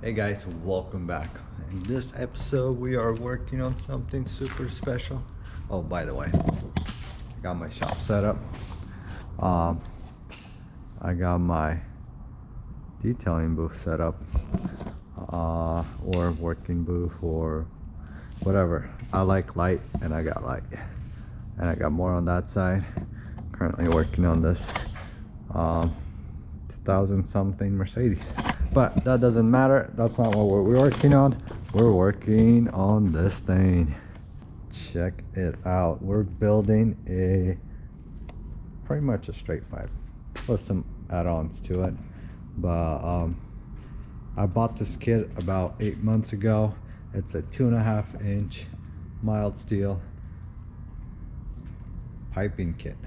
Hey guys, welcome back. In this episode we are working on something super special. Oh, by the way, I got my shop set up. I got my detailing booth set up, or working booth, or whatever. I like light and I got light, and I got more on that side. Currently working on this 2000 something Mercedes, but that doesn't matter. That's not what we're working on. We're working on this thing. Check it out. We're building a pretty much a straight pipe with some add-ons to it, but I bought this kit about 8 months ago. It's a 2.5 inch mild steel piping kit,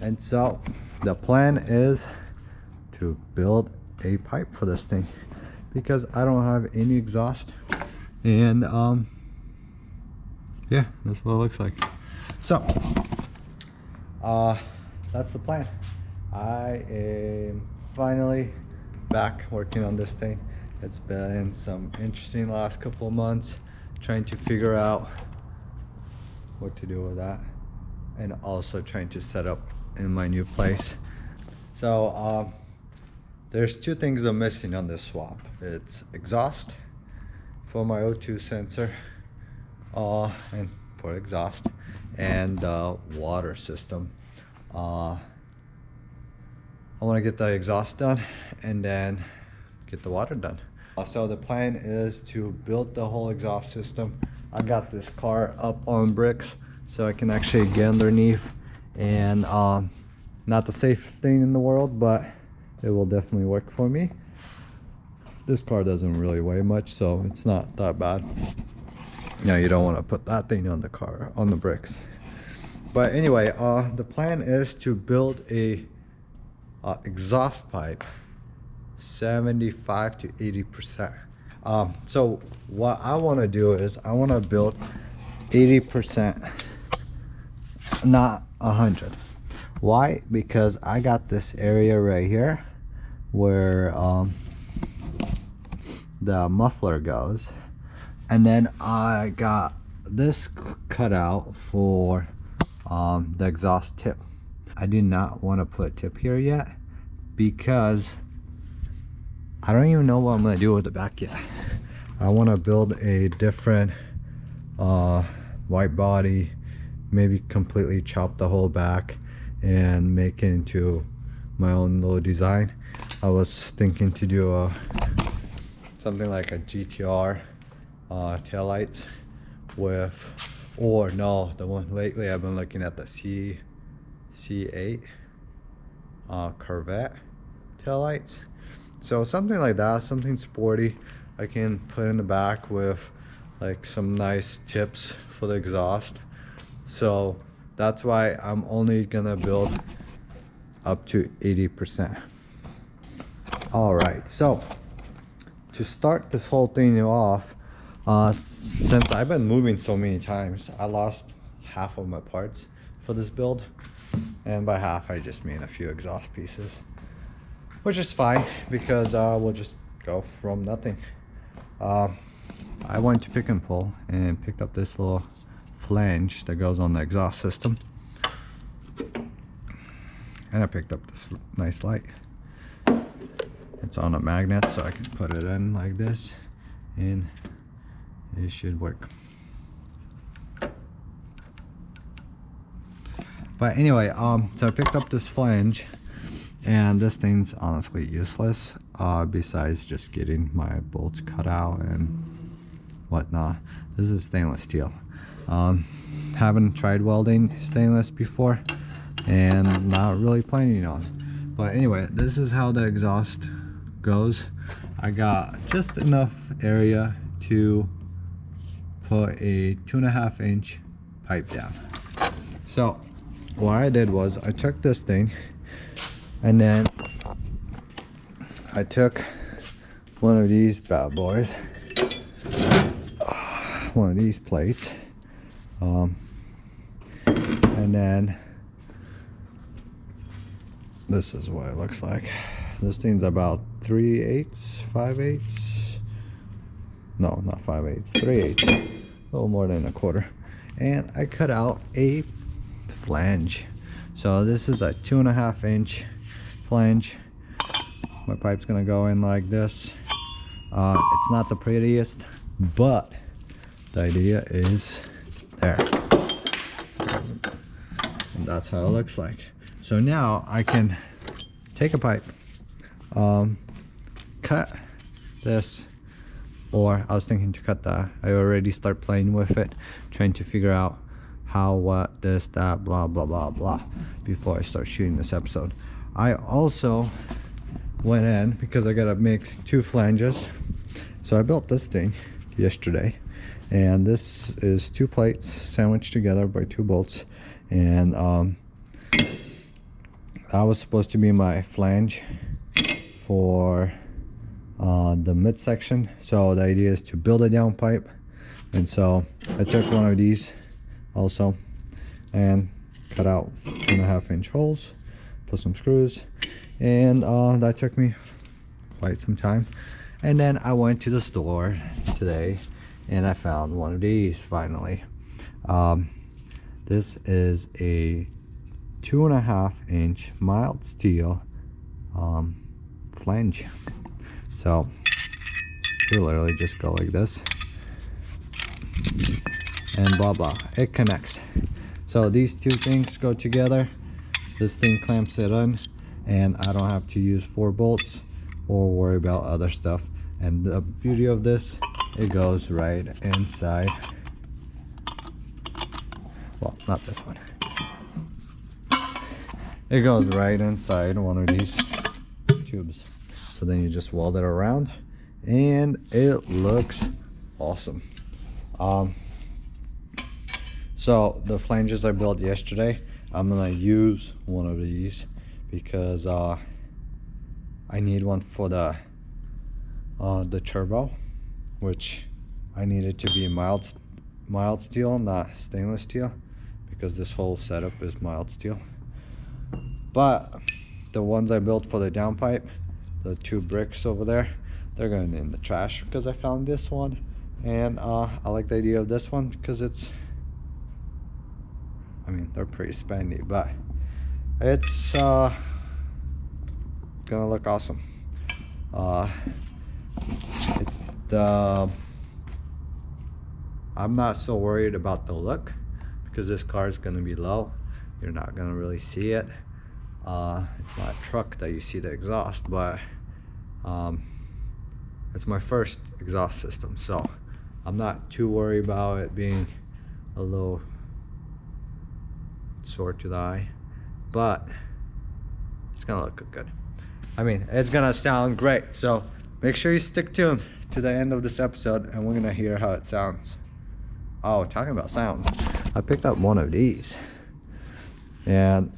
and so the plan is to build a pipe for this thing because I don't have any exhaust, and yeah, that's what it looks like. So that's the plan. I am finally back working on this thing. It's been some interesting last couple of months trying to figure out what to do with that, and also trying to set up in my new place. So there's two things I'm missing on this swap. It's exhaust for my O2 sensor, and for exhaust, and water system. I want to get the exhaust done and then get the water done. So the plan is to build the whole exhaust system. I got this car up on bricks so I can actually get underneath, and not the safest thing in the world, but it will definitely work for me. This car doesn't really weigh much, so it's not that bad. You don't want to put that thing on the car, on the bricks. But anyway, the plan is to build a exhaust pipe 75 to 80%. So what I want to do is I want to build 80%, not 100. Why? Because I got this area right here where the muffler goes, and then I got this cut out for the exhaust tip. I do not want to put tip here yet because I don't even know what I'm going to do with the back yet. I want to build a different white body, maybe completely chop the whole back and make it into my own little design. I was thinking to do something like a GTR taillights with, or no, the one lately I've been looking at the C8 Corvette taillights. So something like that, something sporty I can put in the back with like some nice tips for the exhaust. So that's why I'm only gonna build up to 80%. All right, so to start this whole thing off, since I've been moving so many times, I lost half of my parts for this build, and by half I just mean a few exhaust pieces, which is fine because we'll just go from nothing. I went to pick and pull and picked up this little flange that goes on the exhaust system, and I picked up this nice light. It's on a magnet, so I can put it in like this and it should work. But anyway, so I picked up this flange, and this thing's honestly useless besides just getting my bolts cut out and whatnot. This is stainless steel. Haven't tried welding stainless before and not really planning on. But anyway, this is how the exhaust goes. I got just enough area to put a 2.5 inch pipe down. So what I did was I took this thing, and then I took one of these bad boys, one of these plates, and then this is what it looks like. This thing's about 3/8, 5/8 no, not 5/8, 3/8, a little more than a quarter. And I cut out a flange. So this is a 2.5 inch flange. My pipe's gonna go in like this. It's not the prettiest, but the idea is there. And that's how it looks like. So now I can take a pipe, cut this, or I was thinking to cut that. I already start playing with it, trying to figure out how, what, this, that, blah, blah, blah, blah, before I start shooting this episode. I also went in because I gotta make 2 flanges. So I built this thing yesterday, and this is 2 plates sandwiched together by 2 bolts, and that was supposed to be my flange for the midsection. So the idea is to build a downpipe, and so I took one of these also and cut out 2.5 inch holes, put some screws, and that took me quite some time. And then I went to the store today and I found one of these finally. This is a 2.5 inch mild steel flange. So you literally just go like this and blah blah, it connects. So these 2 things go together, this thing clamps it on, and I don't have to use 4 bolts or worry about other stuff. And the beauty of this, it goes right inside, well, not this one, it goes right inside one of these tubes. So then you just weld it around and it looks awesome. So the flanges I built yesterday, I'm gonna use one of these because I need one for the turbo, which I need it to be mild steel, not stainless steel, because this whole setup is mild steel. But the ones I built for the downpipe, the 2 bricks over there, they're going in the trash because I found this one, and I like the idea of this one because it's, I mean, they're pretty spendy, but it's gonna look awesome. It's the, I'm not so worried about the look because this car is gonna be low, you're not gonna really see it. It's not a truck that you see the exhaust, but it's my first exhaust system, so I'm not too worried about it being a little sore to the eye, but it's gonna look good. I mean, it's gonna sound great, so make sure you stick tuned to the end of this episode and we're gonna hear how it sounds. Oh, talking about sounds, I picked up one of these, and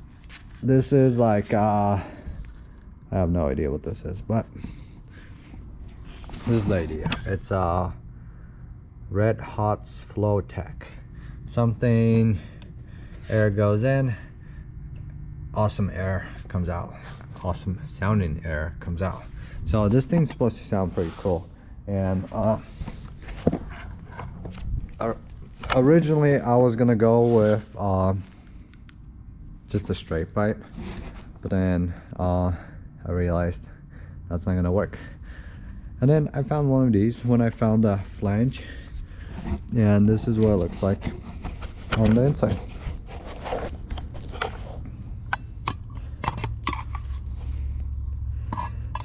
this is like I have no idea what this is, but this is the idea. It's Red Hot's Flow Tech. Something, air goes in, awesome air comes out, awesome sounding air comes out. So this thing's supposed to sound pretty cool. And originally I was gonna go with just a straight pipe, but then I realized that's not gonna work. And then I found one of these when I found the flange, and this is what it looks like on the inside.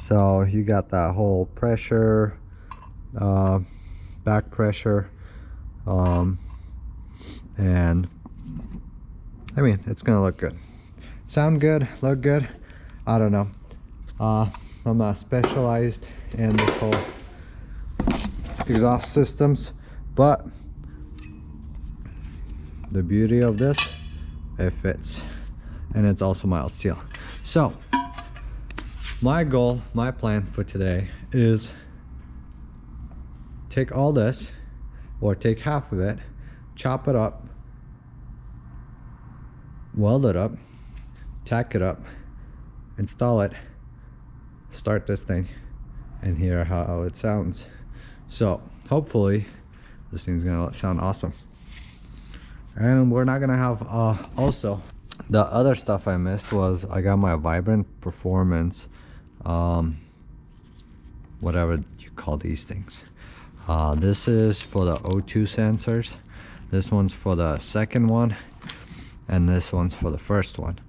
So you got that whole pressure, back pressure, and I mean, it's gonna look good, sound good, look good. I don't know, I'm not specialized in this whole exhaust systems, but the beauty of this, it fits, and it's also mild steel. So my goal, my plan for today is take all this, or take half of it, chop it up, weld it up, tack it up, install it, start this thing, and hear how it sounds. So hopefully this thing's gonna sound awesome. And we're not gonna have also the other stuff I missed was I got my Vibrant Performance, whatever you call these things. This is for the O2 sensors, this one's for the second one, and this one's for the first one.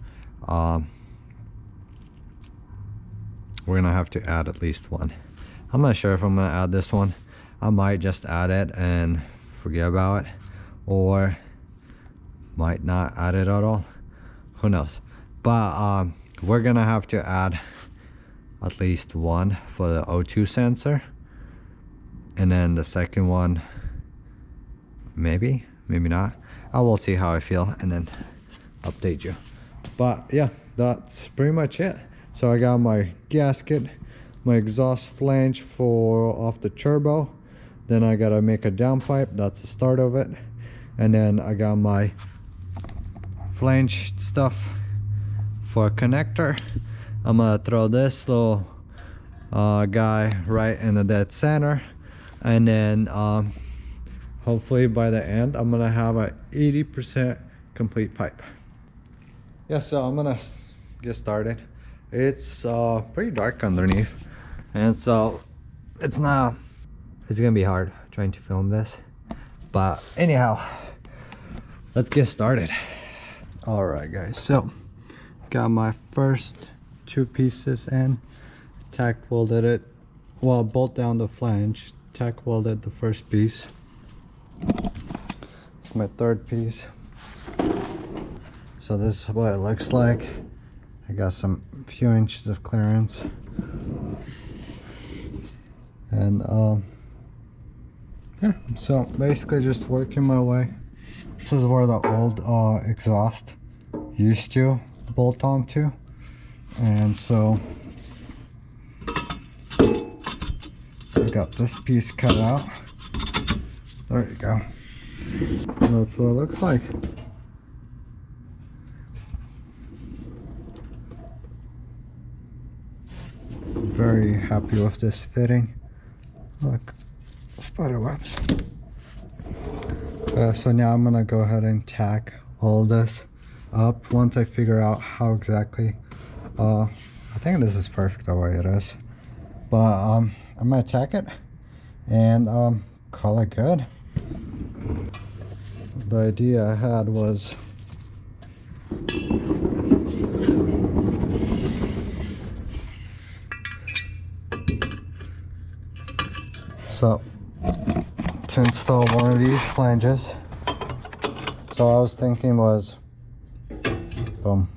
We're gonna have to add at least one. I'm not sure if I'm gonna add this one. I might just add it and forget about it, or might not add it at all, who knows. But we're gonna have to add at least one for the O2 sensor, and then the second one maybe not. I will see how I feel and then update you. But yeah, that's pretty much it. So I got my gasket, my exhaust flange for off the turbo, then I gotta make a downpipe, that's the start of it, and then I got my flange stuff for a connector. I'm gonna throw this little guy right in the dead center, and then hopefully by the end I'm gonna have a 80% complete pipe. Yeah, so I'm gonna get started. It's pretty dark underneath, and so it's gonna be hard trying to film this, but anyhow, let's get started. All right guys, so got my first two pieces in, tack welded it, well, bolt down the flange, tack welded the first piece. It's my third piece. So this is what it looks like. I got some few inches of clearance, and yeah, so basically just working my way. This is where the old exhaust used to bolt onto, and so I got this piece cut out. There you go. That's what it looks like. Very happy with this fitting. Look, spider webs. So now I'm gonna go ahead and tack all this up once I figure out how exactly. I think this is perfect the way it is, but I'm gonna tack it and call it good. The idea I had was so to install one of these flanges. So I was thinking was, boom.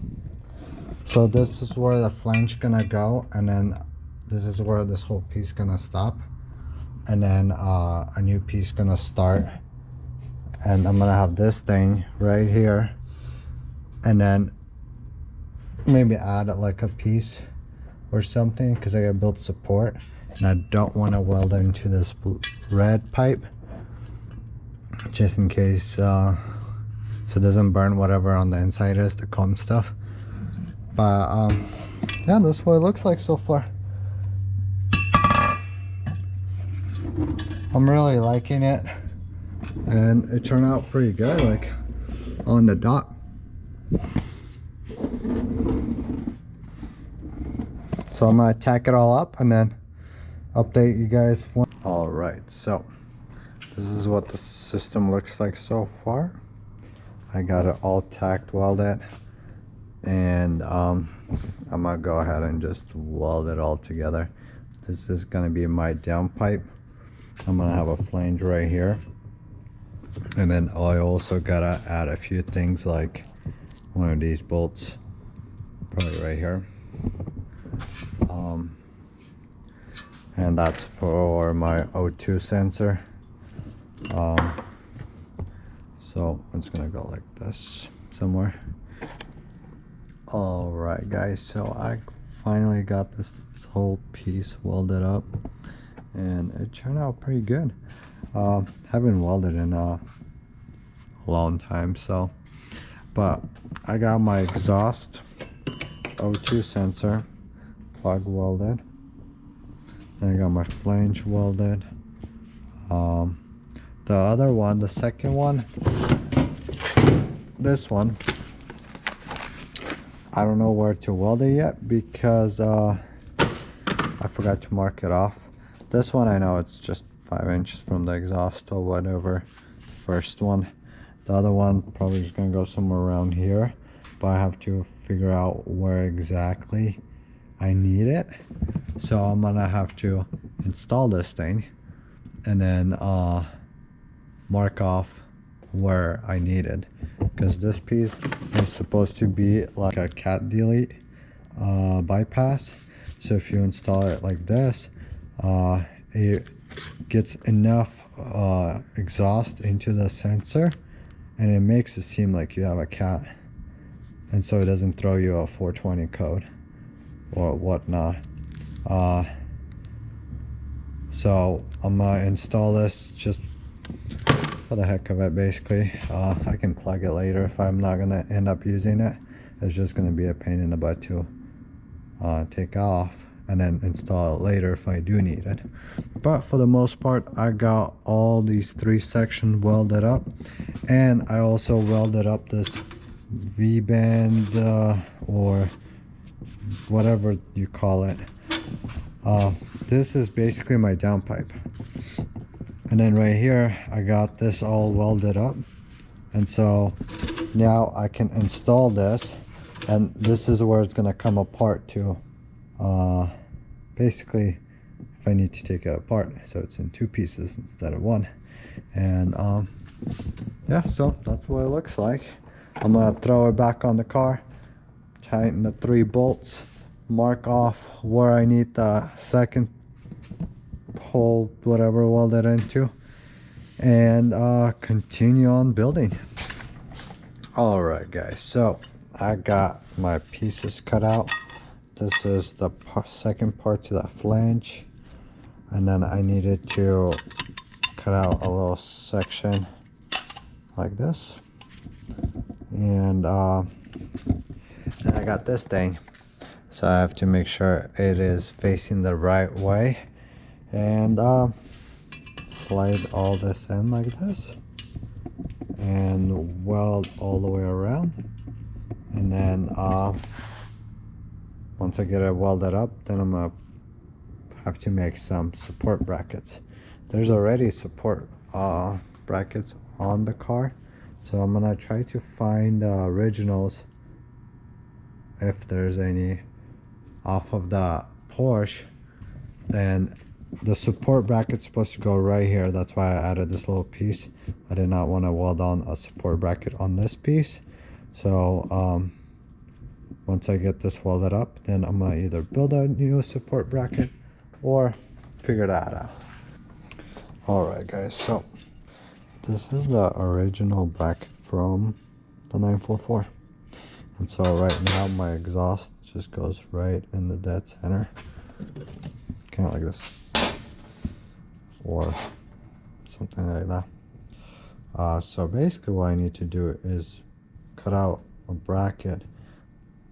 So this is where the flange gonna go, and then this is where this whole piece gonna stop, and then a new piece gonna start, and I'm gonna have this thing right here, and then maybe add like a piece or something, because I gotta build support, and I don't want to weld into this red pipe, just in case, so it doesn't burn whatever on the inside is, the comb stuff. But yeah, this is what it looks like so far. I'm really liking it, and it turned out pretty good, like on the dot. So I'm gonna tack it all up and then update you guys. All right, so this is what the system looks like so far. I got it all tacked welded, and I'm gonna go ahead and just weld it all together. This is gonna be my downpipe. I'm gonna have a flange right here, and then I also gotta add a few things like one of these bolts probably right here, and that's for my O2 sensor. So it's gonna go like this somewhere. All right guys, so I finally got this whole piece welded up, and it turned out pretty good. Haven't welded in a long time, so, but I got my exhaust O2 sensor plug welded, then I got my flange welded, The other one, the second one, this one, I don't know where to weld it yet because I forgot to mark it off. This one I know it's just 5 inches from the exhaust or whatever. First one. The other one probably is gonna go somewhere around here, but I have to figure out where exactly I need it. So I'm gonna have to install this thing and then mark off where I need it, because this piece is supposed to be like a cat delete bypass. So if you install it like this, it gets enough exhaust into the sensor and it makes it seem like you have a cat, and so it doesn't throw you a 420 code or whatnot. So I'm gonna install this just for the heck of it, basically. I can plug it later if I'm not gonna end up using it. It's just gonna be a pain in the butt to take off and then install it later if I do need it. But for the most part, I got all these 3 sections welded up, and I also welded up this V-band or whatever you call it. This is basically my downpipe, and then right here I got this all welded up, and so now I can install this, and this is where it's gonna come apart to basically if I need to take it apart, so it's in 2 pieces instead of 1. And yeah, so that's what it looks like. I'm gonna throw it back on the car, tighten the 3 bolts, mark off where I need the second hole, whatever, welded into, and continue on building. Alright guys, so I got my pieces cut out. This is the second part to that flange, and then I needed to cut out a little section like this, and then I got this thing, so I have to make sure it is facing the right way, and slide all this in like this and weld all the way around, and then once I get it welded up, then I'm gonna have to make some support brackets. There's already support brackets on the car, so I'm gonna try to find the originals if there's any off of the Porsche. And the support bracket's supposed to go right here. That's why I added this little piece. I did not want to weld on a support bracket on this piece. So once I get this welded up, then I'm gonna either build a new support bracket or figure that out. Alright guys, so this is the original bracket from the 944, and so right now my exhaust just goes right in the dead center, kind of like this or something like that. So basically what I need to do is cut out a bracket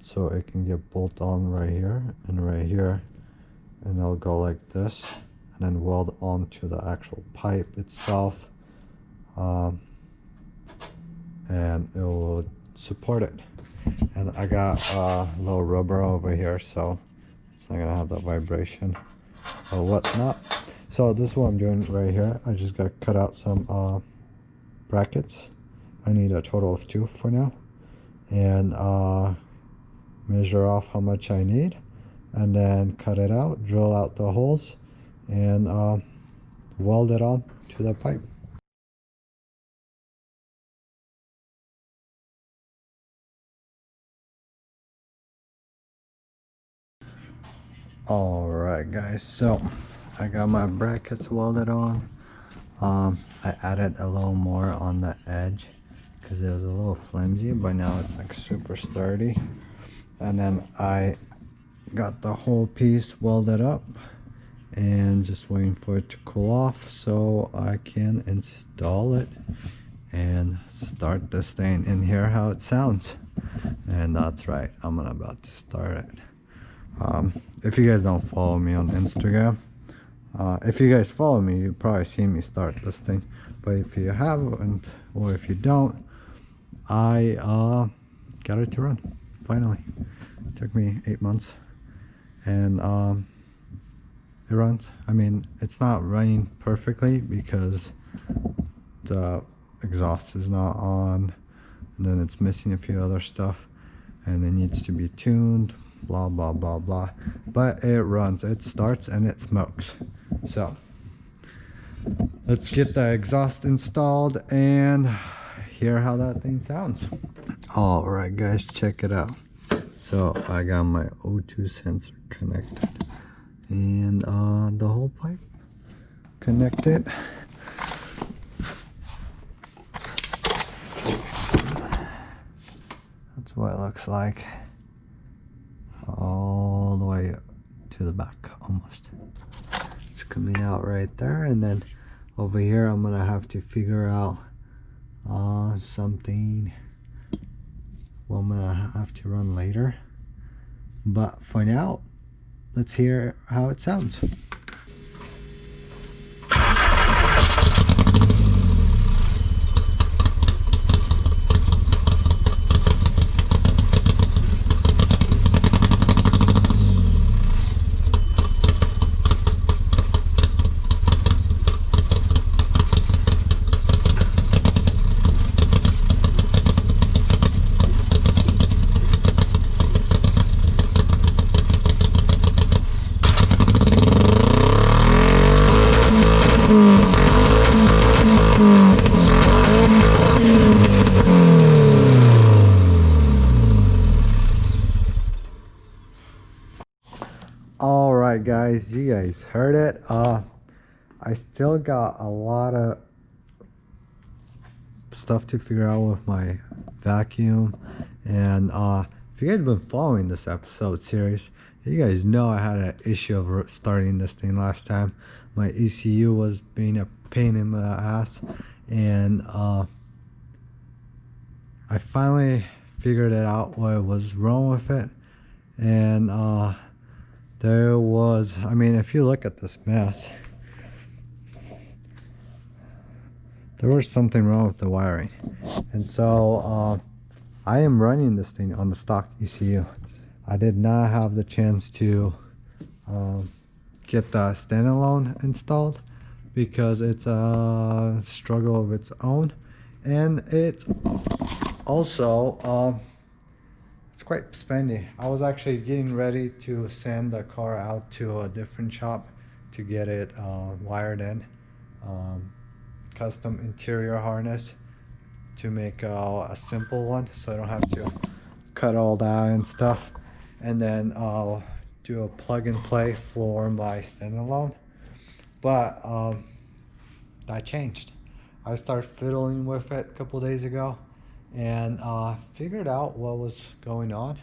so it can get bolt on right here and right here, and it'll go like this, and then weld onto the actual pipe itself, and it will support it. And I got a little rubber over here, so it's not gonna have that vibration or whatnot. So this is what I'm doing right here. I just gotta cut out some brackets. I need a total of 2 for now, and measure off how much I need, and then cut it out, drill out the holes, and weld it on to the pipe. Alright guys, so I got my brackets welded on. I added a little more on the edge because it was a little flimsy, but now it's like super sturdy. And then I got the whole piece welded up and just waiting for it to cool off so I can install it and start this thing and hear how it sounds. And that's right, I'm about to start it. If you guys don't follow me on Instagram, If you guys follow me, you've probably seen me start this thing, but if you haven't, or if you don't, I got it to run finally. It took me 8 months, and it runs. I mean, it's not running perfectly because the exhaust is not on, and then it's missing a few other stuff, and it needs to be tuned, blah blah blah blah, but it runs, it starts, and it smokes. So let's get the exhaust installed and hear how that thing sounds. All right guys, check it out. So I got my O2 sensor connected, and the whole pipe connected. That's what it looks like, all the way to the back almost. It's coming out right there, and then over here I'm gonna have to figure out something what I'm gonna have to run later, but for now let's hear how it sounds. All right guys, you guys heard it. I still got a lot of stuff to figure out with my vacuum, and if you guys have been following this episode series, you guys know I had an issue of starting this thing last time. My ECU was being a pain in the ass, and I finally figured it out what was wrong with it. And there was, I mean, if you look at this mess, there was something wrong with the wiring. And so I am running this thing on the stock ECU. I did not have the chance to get the standalone installed because it's a struggle of its own, and it's also it's quite spendy. I was actually getting ready to send the car out to a different shop to get it wired in, custom interior harness to make a simple one, so I don't have to cut all that and stuff, and then I'll do a plug and play for my standalone. But that changed. I started fiddling with it a couple days ago, and figured out what was going on,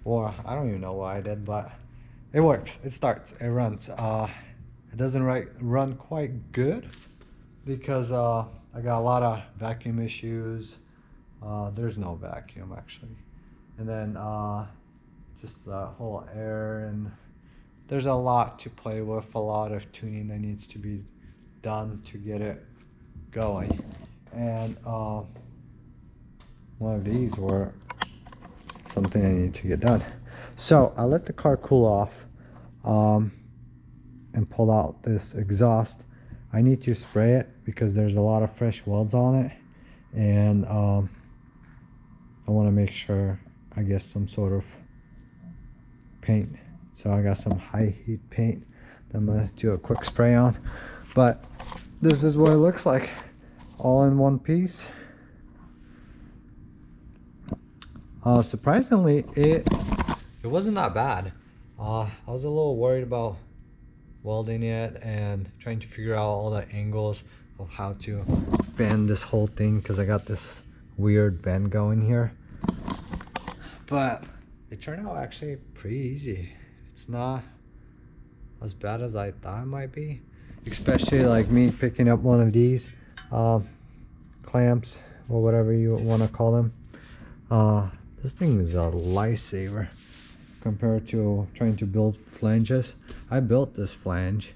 or I don't even know what I did, but it works, it starts, it runs. It doesn't run quite good because I got a lot of vacuum issues. There's no vacuum actually, and then just the whole air, and there's a lot to play with, a lot of tuning that needs to be done to get it going. And one of these were something I need to get done. So I let the car cool off and pulled out this exhaust. I need to spray it because there's a lot of fresh welds on it, and I want to make sure I get some sort of paint. So I got some high heat paint that I'm going to do a quick spray on. But this is what it looks like, all in one piece. Surprisingly, it wasn't that bad. I was a little worried about welding it and trying to figure out all the angles of how to bend this whole thing, because I got this weird bend going here. But it turned out actually pretty easy. It's not as bad as I thought it might be, especially like me picking up one of these clamps or whatever you want to call them. This thing is a lifesaver compared to trying to build flanges. I built this flange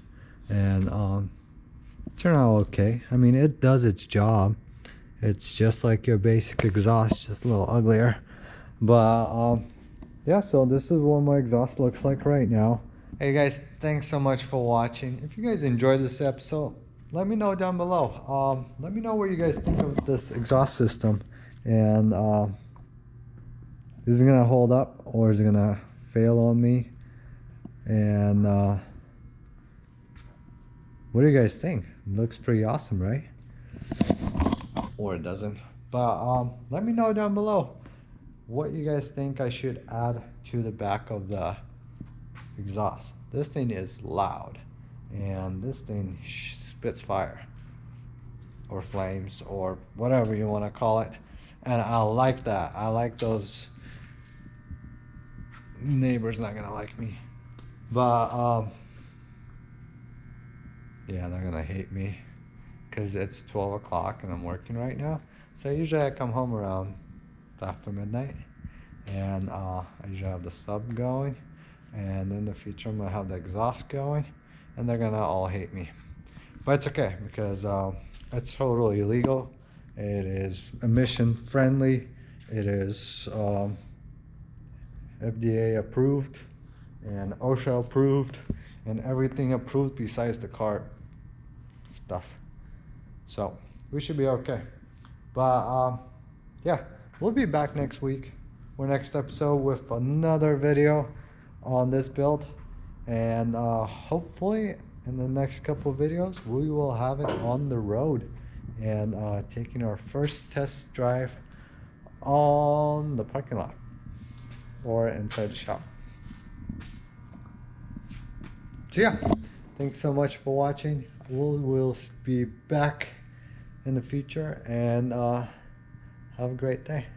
and turned out okay. I mean, it does its job. It's just like your basic exhaust, just a little uglier. But yeah, so this is what my exhaust looks like right now. Hey guys, thanks so much for watching. If you guys enjoyed this episode, let me know down below. Let me know what you guys think of this exhaust system, and is it gonna hold up or is it gonna fail on me? And what do you guys think? It looks pretty awesome, right? Or it doesn't. But let me know down below what you guys think I should add to the back of the exhaust. This thing is loud, and this thing spits fire or flames or whatever you want to call it, and I like that. I like those. Neighbor's not gonna like me, but yeah, they're gonna hate me because it's 12 o'clock and I'm working right now. So usually I come home around after midnight, and I usually have the sub going, and in the future I'm gonna have the exhaust going, and they're gonna all hate me. But it's okay, because it's totally legal. It is emission friendly. It is FDA approved and OSHA approved and everything approved besides the car stuff. So we should be okay. But yeah, we'll be back next week or next episode with another video on this build, and hopefully in the next couple of videos we will have it on the road and taking our first test drive on the parking lot or inside the shop. So yeah, thanks so much for watching. We'll be back in the future, and have a great day.